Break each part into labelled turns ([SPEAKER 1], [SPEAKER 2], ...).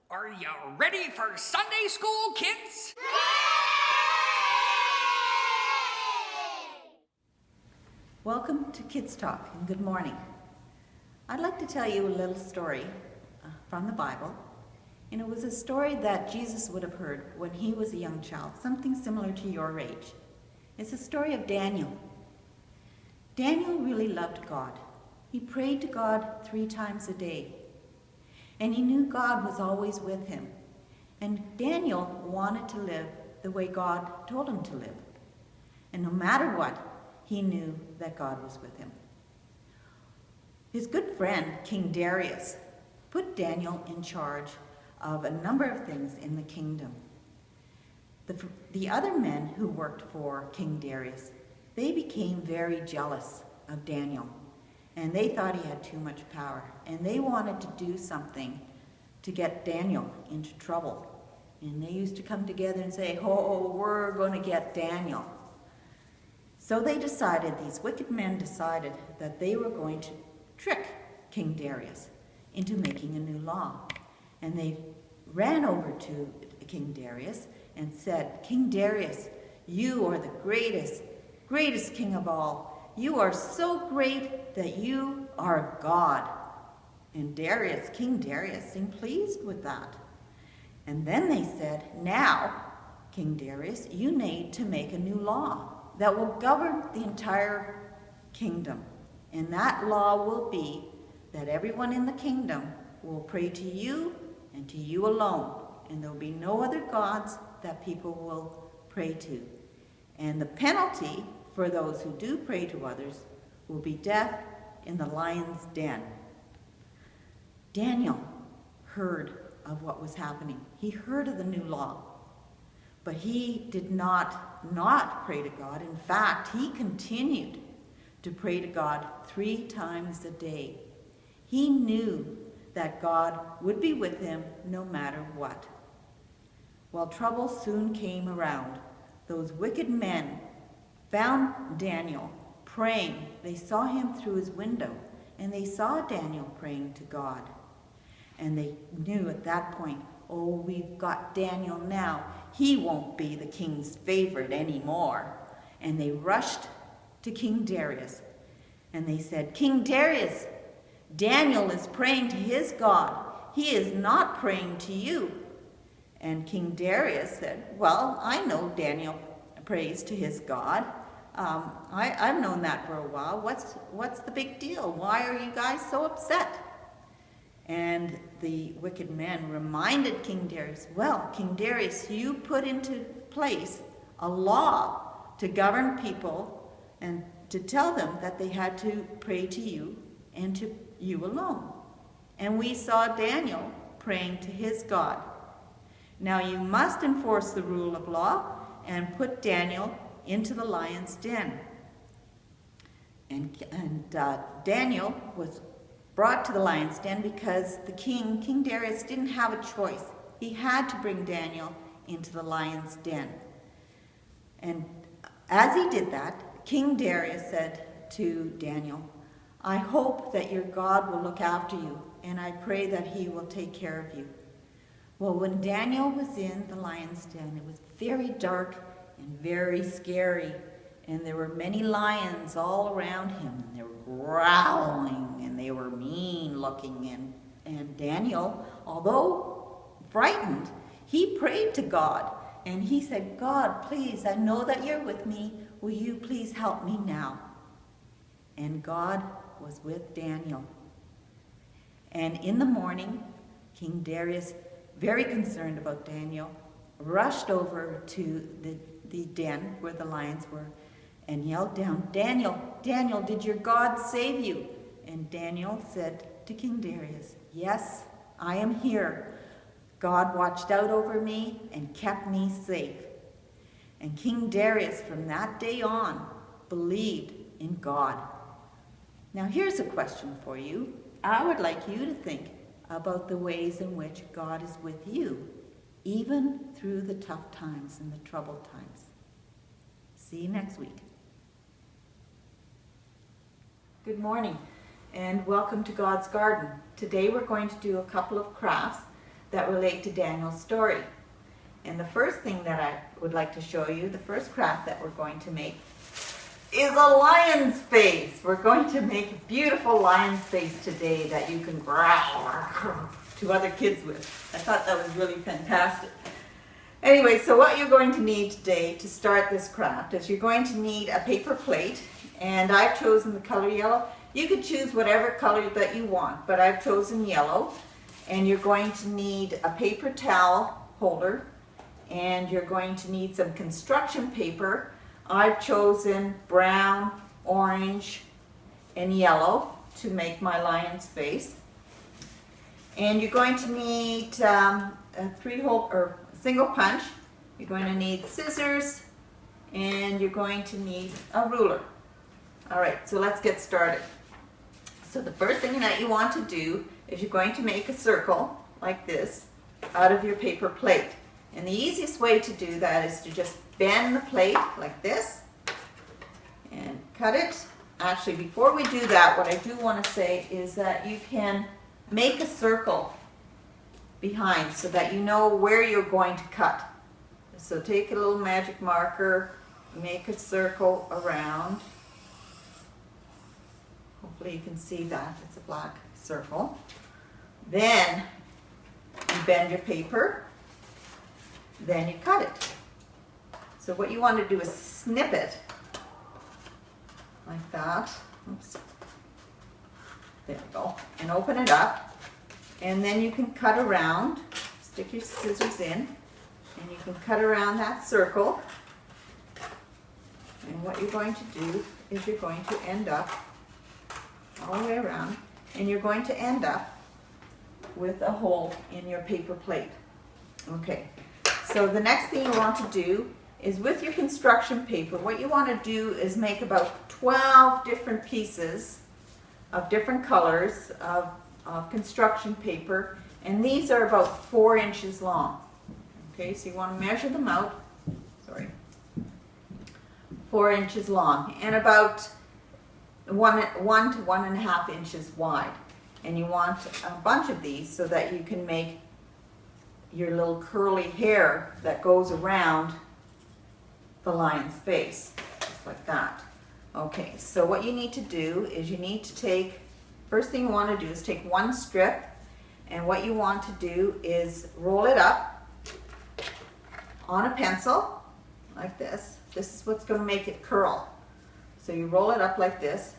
[SPEAKER 1] Are you ready for Sunday school, kids?
[SPEAKER 2] Welcome to Kids Talk and good morning. I'd like to tell you a little story from the Bible, and it was a story that Jesus would have heard when he was a young child, something similar to your age. It's a story of Daniel. Daniel really loved God. He prayed to God 3 times a day, and he knew God was always with him. And Daniel wanted to live the way God told him to live. And no matter what, he knew that God was with him. His good friend, King Darius, put Daniel in charge of a number of things in the kingdom. The other men who worked for King Darius, they became very jealous of Daniel, and they thought he had too much power, and they wanted to do something to get Daniel into trouble. And they used to come together and say, "Oh, we're going to get Daniel." So these wicked men decided that they were going to trick King Darius into making a new law. And they ran over to King Darius and said, "King Darius, you are the greatest king of all. You are so great that you are God." And King Darius seemed pleased with that. And then they said, "Now, King Darius, you need to make a new law that will govern the entire kingdom. And that law will be that everyone in the kingdom will pray to you and to you alone. And there will be no other gods that people will pray to. And the penalty for those who do pray to others will be death in the lion's den." Daniel heard of what was happening. He heard of the new law. But he did not pray to God. In fact, he continued to pray to God 3 times a day. He knew that God would be with him no matter what. Well, trouble soon came around. Those wicked men found Daniel praying. They saw him through his window, and they saw Daniel praying to God. And they knew at that point, "Oh, we've got Daniel now. He won't be the king's favorite anymore." And they rushed to King Darius, and they said, "King Darius, Daniel is praying to his God. He is not praying to you." And King Darius said, "Well, I know Daniel prays to his God. I've known that for a while. What's the big deal? Why are you guys so upset?" And the wicked men reminded King Darius, "Well, King Darius, you put into place a law to govern people and to tell them that they had to pray to you and to you alone. And we saw Daniel praying to his God. Now you must enforce the rule of law and put Daniel into the lion's den." And Daniel was brought to the lion's den because King Darius, didn't have a choice. He had to bring Daniel into the lion's den. And as he did that, King Darius said to Daniel, "I hope that your God will look after you, and I pray that he will take care of you." Well, when Daniel was in the lion's den, it was very dark and very scary, and there were many lions all around him, and they were growling, and they were mean looking. And Daniel, although frightened, he prayed to God, and he said, "God, please, I know that you're with me. Will you please help me now?" And God was with Daniel. And in the morning, King Darius, very concerned about Daniel, rushed over to the den where the lions were and yelled down, "Daniel, Daniel, did your God save you?" And Daniel said to King Darius, "Yes, I am here. God watched out over me and kept me safe." And King Darius, from that day on, believed in God. Now here's a question for you. I would like you to think about the ways in which God is with you, even through the tough times and the troubled times. See you next week. Good morning and welcome to God's Garden. Today we're going to do a couple of crafts that relate to Daniel's story. And the first thing that I would like to show you, the first craft that we're going to make, is a lion's face. We're going to make a beautiful lion's face today that you can growl to other kids with. I thought that was really fantastic. Anyway, so what you're going to need today to start this craft is you're going to need a paper plate, and I've chosen the color yellow. You could choose whatever color that you want, but I've chosen yellow. And you're going to need a paper towel holder, and you're going to need some construction paper. I've chosen brown, orange, and yellow to make my lion's face. And you're going to need a single punch. You're going to need scissors, and you're going to need a ruler. All right, so let's get started. So the first thing that you want to do is you're going to make a circle like this out of your paper plate. And the easiest way to do that is to just bend the plate like this and cut it. Actually, before we do that, what I do want to say is that you can make a circle behind so that you know where you're going to cut. So take a little magic marker, make a circle around. Hopefully you can see that. It's a black circle. Then you bend your paper. Then you cut it. So what you want to do is snip it like that. Oops. There we go. And open it up. And then you can cut around. Stick your scissors in. And you can cut around that circle. And what you're going to do is you're going to end up all the way around, and you're going to end up with a hole in your paper plate. Okay, so the next thing you want to do is with your construction paper, what you want to do is make about 12 different pieces of different colors of construction paper, and these are about 4 inches long. Okay, so you want to measure them out, 4 inches long, and about 1 to 1.5 inches wide. And you want a bunch of these so that you can make your little curly hair that goes around the lion's face, just like that. Okay, so what you need to do is you need to take, first thing you want to do is take one strip, and what you want to do is roll it up on a pencil like this. This is what's going to make it curl. So you roll it up like this.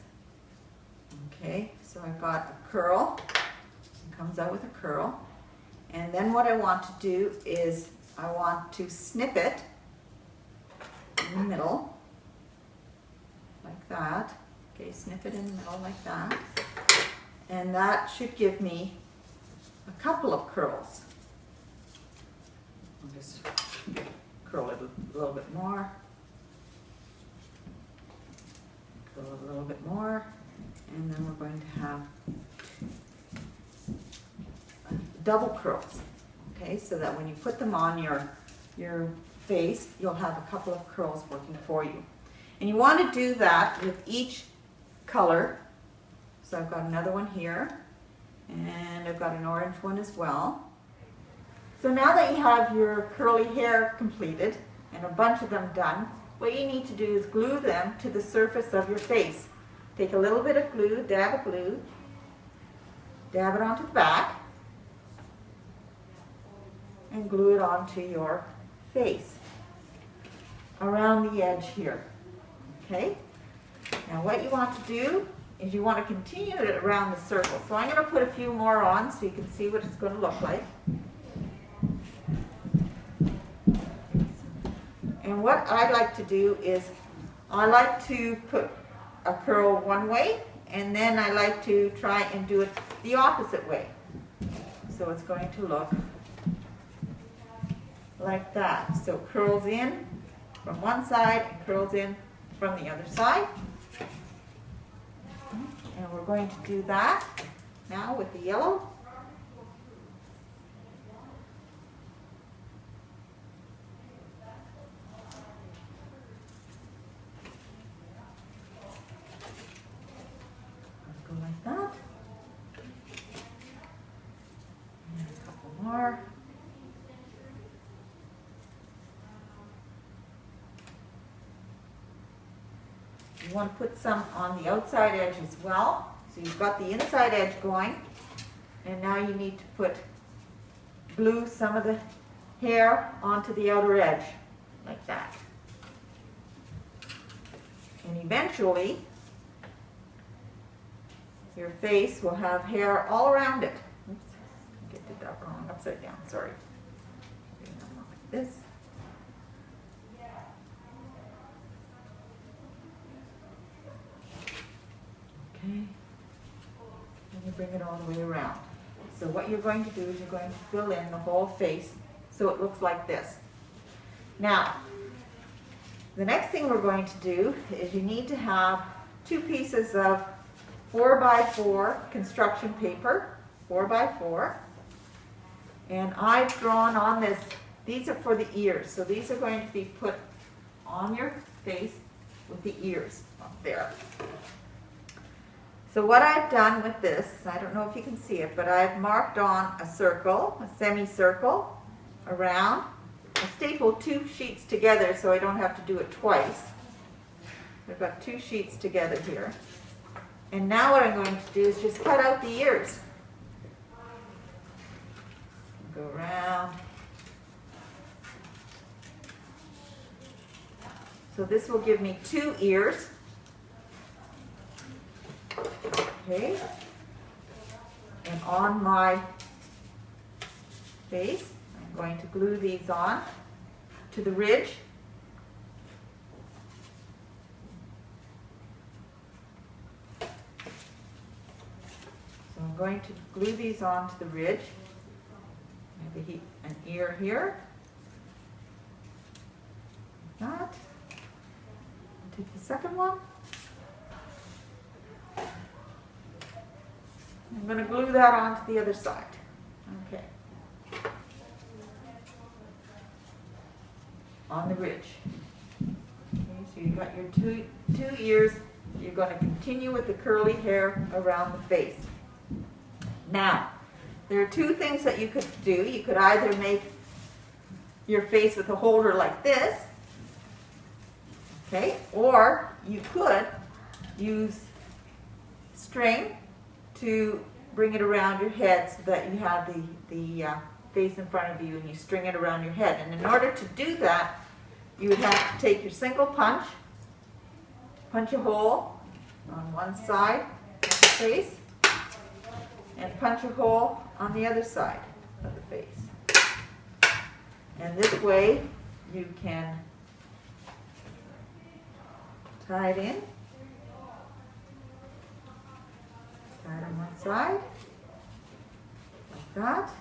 [SPEAKER 2] Okay, so I've got a curl. It comes out with a curl. And then what I want to do is I want to snip it in the middle like that. Okay, snip it in the middle like that. And that should give me a couple of curls. I'll just curl it a little bit more. Curl it a little bit more. And then we're going to have double curls. Okay, so that when you put them on your face, you'll have a couple of curls working for you. And you want to do that with each color. So I've got another one here, and I've got an orange one as well. So now that you have your curly hair completed and a bunch of them done, what you need to do is glue them to the surface of your face. Take a little bit of glue, dab it onto the back, and glue it onto your face around the edge here. Okay? Now what you want to do is you want to continue it around the circle. So I'm going to put a few more on so you can see what it's going to look like. And what I like to do is I like to put a curl one way, and then I like to try and do it the opposite way. So it's going to look like that. So curls in from one side and curls in from the other side. And we're going to do that now with the yellow. Go like that. And a couple more. You want to put some on the outside edge as well. So you've got the inside edge going, and now you need to glue some of the hair onto the outer edge, like that. And eventually, your face will have hair all around it. Oops, I did that wrong, upside down, sorry. Like this. Okay, and you bring it all the way around. So what you're going to do is you're going to fill in the whole face so it looks like this. Now, the next thing we're going to do is you need to have 2 pieces of 4x4 construction paper, 4x4. And I've drawn on this, these are for the ears, so these are going to be put on your face with the ears up there. So what I've done with this, I don't know if you can see it, but I've marked on a circle, a semicircle around. I stapled 2 sheets together so I don't have to do it twice. I've got 2 sheets together here. And now what I'm going to do is just cut out the ears. Go around. So this will give me 2 ears. Okay. And on my face, I'm going to glue these on to the ridge. So I'm going to glue these on to the ridge. Maybe an ear here. Like that. Take the second one. I'm going to glue that onto the other side. Okay. On the ridge. Okay, so you got your two ears. You're going to continue with the curly hair around the face. Now, there are 2 things that you could do. You could either make your face with a holder like this, okay, or you could use string to bring it around your head so that you have the face in front of you and you string it around your head. And in order to do that, you would have to take your single punch a hole on one side of the face, and punch a hole on the other side of the face. And this way you can tie it in. Tie it on one side, like that.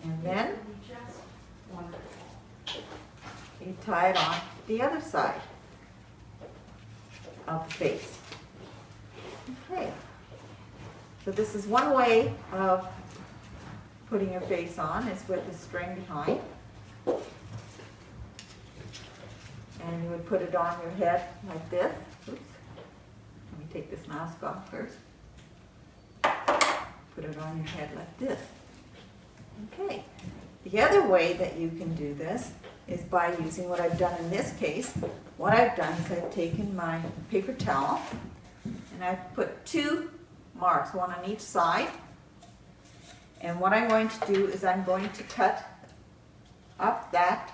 [SPEAKER 2] And then you tie it on the other side of the face. Okay. So this is one way of putting your face on, is with the string behind. And you would put it on your head like this. Oops. Let me take this mask off first. Put it on your head like this. Okay. The other way that you can do this is by using what I've done in this case. What I've done is I've taken my paper towel and I've put 2 marks, one on each side. And what I'm going to do is I'm going to cut up that,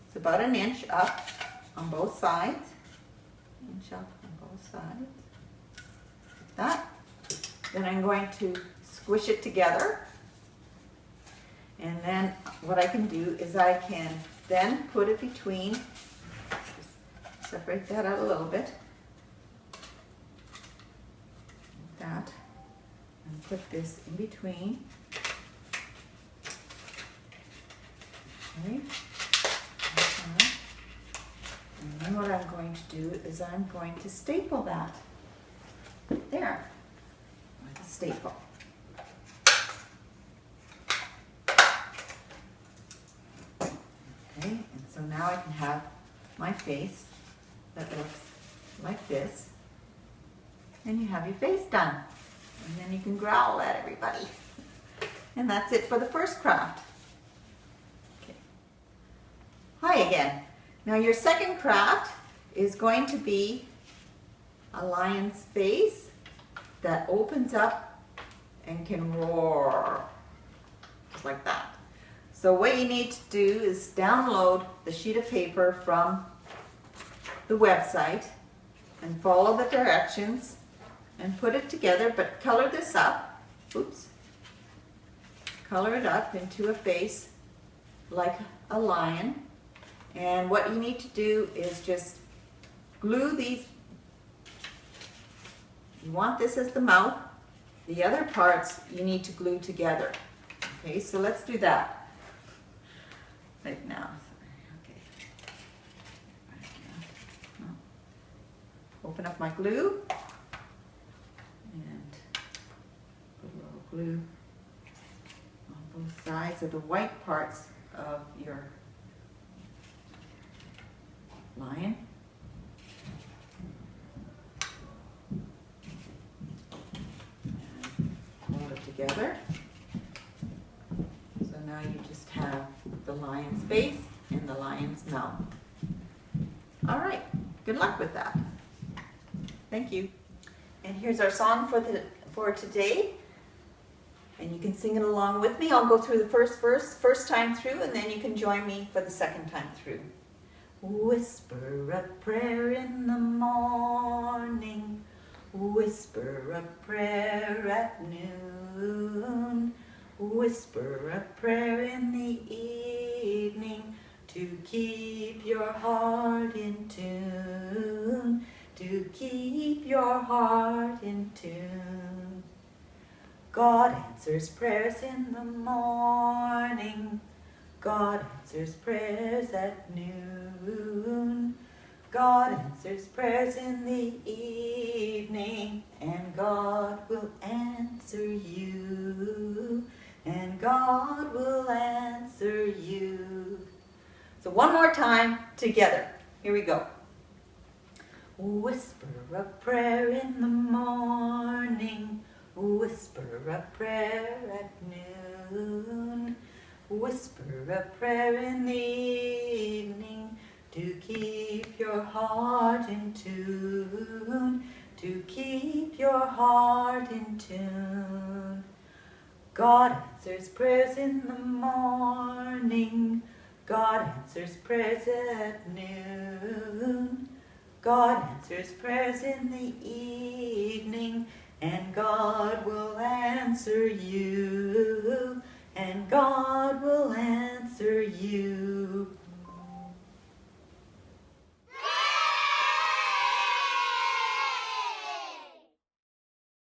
[SPEAKER 2] it's about 1 inch up on both sides. Inch up on both sides. Like that. Then I'm going to squish it together. And then what I can do is I can then put it between, just separate that out a little bit, like that, and put this in between. Okay. And then what I'm going to do is I'm going to staple that there with a staple. Okay, and so now I can have my face that looks like this, and you have your face done. And then you can growl at everybody. And that's it for the first craft. Okay. Hi again. Now your second craft is going to be a lion's face that opens up and can roar, just like that. So what you need to do is download the sheet of paper from the website and follow the directions and put it together, but color this up. Oops. Color it up into a face like a lion. And what you need to do is just glue these. You want this as the mouth. The other parts you need to glue together. Okay, so let's do that right now. Okay. Right now. Open up my glue and put a little glue on both sides of the white parts of your lion. And hold it together. So now you just have the lion's face and the lion's mouth. All right, good luck with that. Thank you. And here's our song for today. And you can sing it along with me. I'll go through the first verse, first time through, and then you can join me for the second time through. Whisper a prayer in the morning, whisper a prayer at noon, whisper a prayer in the evening to keep your heart in tune, to keep your heart in tune. God answers prayers in the morning, God answers prayers at noon, God answers prayers in the evening, and God will answer you, and God will answer you. So one more time together. Here we go. Whisper a prayer in the morning, whisper a prayer at noon, whisper a prayer in the evening to keep your heart in tune, to keep your heart in tune. God answers prayers in the morning, God answers prayers at noon, God answers prayers in the evening, and God will answer you, and God will answer you.